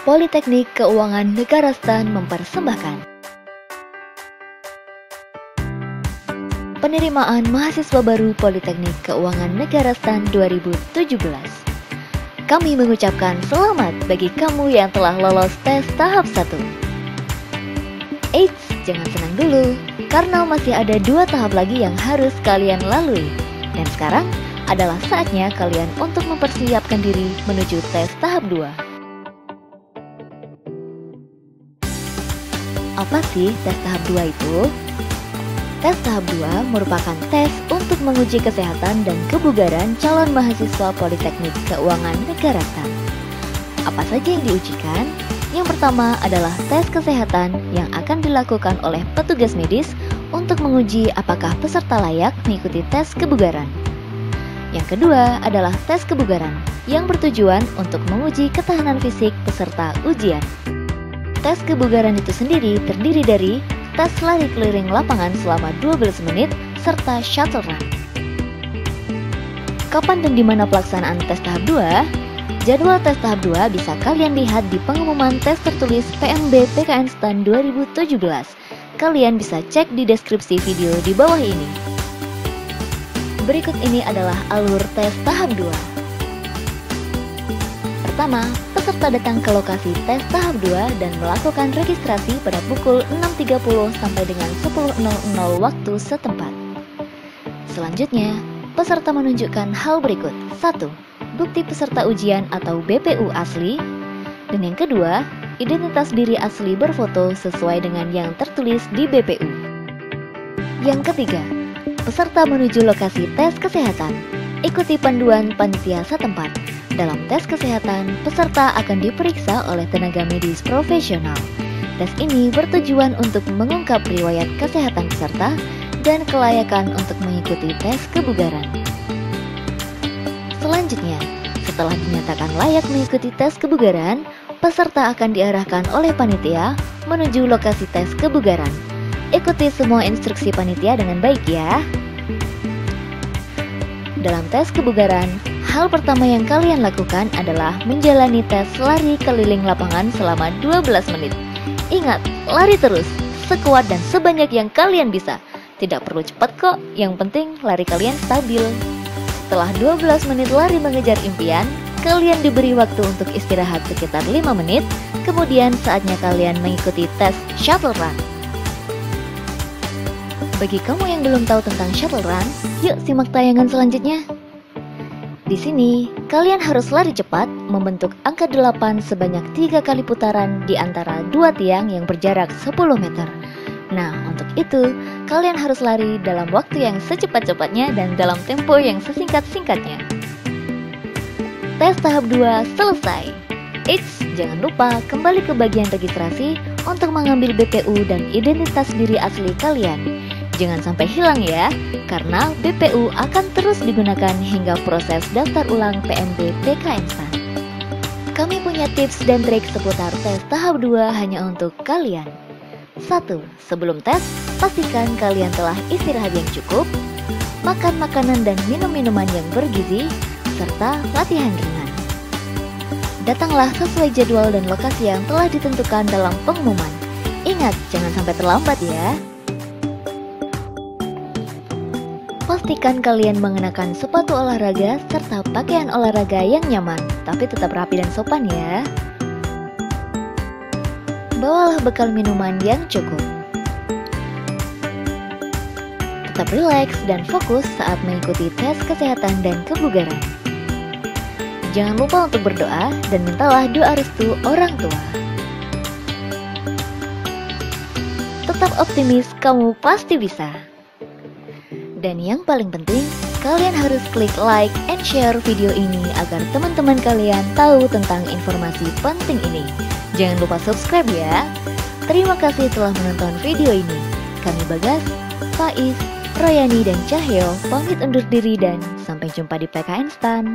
Politeknik Keuangan Negara STAN mempersembahkan penerimaan mahasiswa baru Politeknik Keuangan Negara STAN 2017. Kami mengucapkan selamat bagi kamu yang telah lolos tes tahap 1. Eits, jangan senang dulu, karena masih ada 2 tahap lagi yang harus kalian lalui. Dan sekarang adalah saatnya kalian untuk mempersiapkan diri menuju tes tahap 2. Apa sih tes tahap 2 itu? Tes tahap 2 merupakan tes untuk menguji kesehatan dan kebugaran calon mahasiswa Politeknik Keuangan Negara STAN. Apa saja yang diujikan? Yang pertama adalah tes kesehatan yang akan dilakukan oleh petugas medis untuk menguji apakah peserta layak mengikuti tes kebugaran. Yang kedua adalah tes kebugaran yang bertujuan untuk menguji ketahanan fisik peserta ujian. Tes kebugaran itu sendiri terdiri dari tes lari keliling lapangan selama 12 menit serta shuttle run. Kapan dan di mana pelaksanaan tes tahap 2? Jadwal tes tahap 2 bisa kalian lihat di pengumuman tes tertulis PMB PKN STAN 2017. Kalian bisa cek di deskripsi video di bawah ini. Berikut ini adalah alur tes tahap 2. Pertama, peserta datang ke lokasi tes tahap 2 dan melakukan registrasi pada pukul 6.30 sampai dengan 10.00 waktu setempat. Selanjutnya, peserta menunjukkan hal berikut. 1. Bukti peserta ujian atau BPU asli. Dan yang kedua, identitas diri asli berfoto sesuai dengan yang tertulis di BPU. Yang ketiga, peserta menuju lokasi tes kesehatan. Ikuti panduan panitia setempat. Dalam tes kesehatan, peserta akan diperiksa oleh tenaga medis profesional. Tes ini bertujuan untuk mengungkap riwayat kesehatan peserta dan kelayakan untuk mengikuti tes kebugaran. Selanjutnya, setelah dinyatakan layak mengikuti tes kebugaran, peserta akan diarahkan oleh panitia menuju lokasi tes kebugaran. Ikuti semua instruksi panitia dengan baik ya. Dalam tes kebugaran, hal pertama yang kalian lakukan adalah menjalani tes lari keliling lapangan selama 12 menit. Ingat, lari terus, sekuat dan sebanyak yang kalian bisa. Tidak perlu cepat kok, yang penting lari kalian stabil. Setelah 12 menit lari mengejar impian, kalian diberi waktu untuk istirahat sekitar 5 menit, kemudian saatnya kalian mengikuti tes shuttle run. Bagi kamu yang belum tahu tentang shuttle run, yuk simak tayangan selanjutnya. Di sini, kalian harus lari cepat membentuk angka 8 sebanyak 3 kali putaran di antara 2 tiang yang berjarak 10 meter. Nah, untuk itu, kalian harus lari dalam waktu yang secepat-cepatnya dan dalam tempo yang sesingkat-singkatnya. Tes tahap 2 selesai. Eits, jangan lupa kembali ke bagian registrasi untuk mengambil BPU dan identitas diri asli kalian. Jangan sampai hilang ya, karena BPU akan terus digunakan hingga proses daftar ulang PMB PKN STAN. Kami punya tips dan trik seputar tes tahap 2 hanya untuk kalian. 1. Sebelum tes, pastikan kalian telah istirahat yang cukup, makan makanan dan minum minuman yang bergizi, serta latihan ringan. Datanglah sesuai jadwal dan lokasi yang telah ditentukan dalam pengumuman. Ingat, jangan sampai terlambat ya. Pastikan kalian mengenakan sepatu olahraga serta pakaian olahraga yang nyaman, tapi tetap rapi dan sopan ya. Bawalah bekal minuman yang cukup. Tetap rileks dan fokus saat mengikuti tes kesehatan dan kebugaran. Jangan lupa untuk berdoa dan mintalah doa restu orang tua. Tetap optimis, kamu pasti bisa. Dan yang paling penting, kalian harus klik like and share video ini agar teman-teman kalian tahu tentang informasi penting ini. Jangan lupa subscribe ya. Terima kasih telah menonton video ini. Kami Bagas, Faiz, Royani dan Cahyo pamit undur diri dan sampai jumpa di PKN STAN.